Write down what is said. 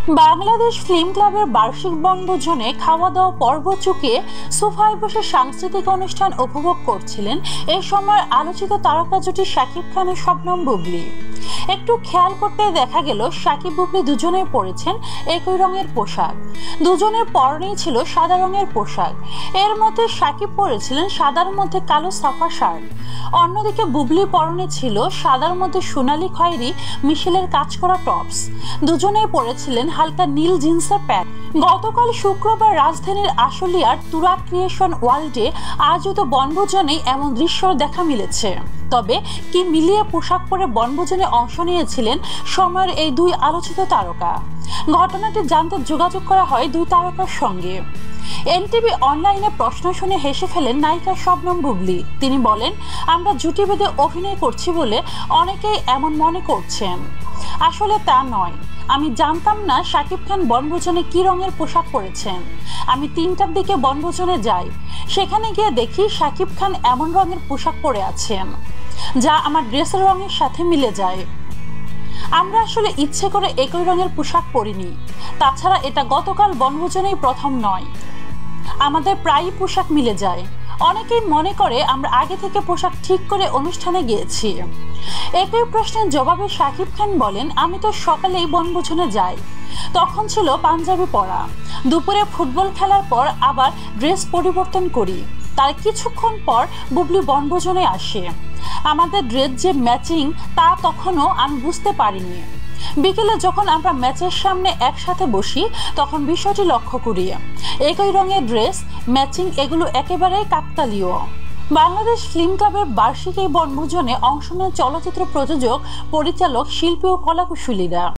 Bangladesh film ক্লাবের বার্ষিক বনভোজনে খাওয়া দাওয়া পর্ব চুকিয়ে সোফায় বসে সাংস্কৃতিক অনুষ্ঠান উপভোগ করছিলেন এই সময় আলোচিত তারকা জুটি শাকিব খানের শবনম বুবলি। একটু খেয়াল করতে দেখা গেল শাকিব বুবলি দুজনেই পরেছেন একই রঙের পোশাক। দুজনের পরনেই ছিল সাদা রঙের পোশাক। এর মধ্যে শাকিব পরেছিলেন সাদার মধ্যে কালো সাফা শার্ট, অন্যদিকে বুবলি পরনে ছিল সাদার মধ্যে সোনালী খয়েরি মিশেলের কাজ করা টপস। দুজনেই পরেছিলেন হালকা নীল জিন্সের প্যান্ট। গতকাল শুক্রবার রাজধানীর আশুলিয়ার তুরাগ ক্রিয়েশন ওয়ার্ল্ডে আয়োজিত বনভোজনে এমন দৃশ্য দেখা মিলেছে। তবে কি মিলিয়ে পোশাক পরে বনভোজনে অংশ নিয়েছিলেন সময়ের এই দুই আলোচিত তারকা? ঘটনাটি জানতে যোগাযোগ করা হয় দুই তারকার সঙ্গে। এনটিভি অনলাইনে প্রশ্ন শুনে হেসে ফেলেন নায়িকা শবনম বুবলি। তিনি বলেন, আমরা জুটি বেঁধে অভিনয় করছি বলে অনেকেই এমন মনে করছেন। আসলে তা নয়। আমি জানতাম না শাকিব খান বনভোজনে কি রঙের পোশাক পরেছেন। আমি 3টার দিকে বনভোজনে যাই। সেখানে গিয়ে দেখি শাকিব খান এমন রঙের পোশাক পরে আছেন যা আমার ড্রেসের রঙের সাথে মিলে যায়। আমরা আসলে ইচ্ছে করে একই রঙের পোশাক পরিনি। তাছাড়া এটা গতকাল বনভোজনেই প্রথম নয়। আমাদের প্রায়ই পোশাক মিলে যায়। অনেকেই মনে করে আমরা আগে থেকে পোশাক ঠিক করে অনুষ্ঠানে গিয়েছি। একই প্রশ্নের জবাবে শাকিব খান বলেন, আমি তো সকালেই বনভোজনে যাই, তখন ছিল পাঞ্জাবি পরা। দুপুরে ফুটবল খেলার পর আবার ড্রেস পরিবর্তন করি। তার কিছুক্ষণ পর বুবলি বনভোজনে আসে। আমাদের ড্রেস যে ম্যাচিং তা তখনও আমি বুঝতে পারিনি। বিকেলে যখন আমরা ম্যাচের সামনে একসাথে বসি তখন বিষয়টি লক্ষ্য করি। একই রঙের ড্রেস, ম্যাচিং এগুলো একেবারেই কাকতালীয়। বাংলাদেশ ফিল্ম ক্লাবের বার্ষিক এই বনভোজনে অংশ নেন চলচ্চিত্র প্রযোজক, পরিচালক, শিল্পী ও কলাকুশলীরা।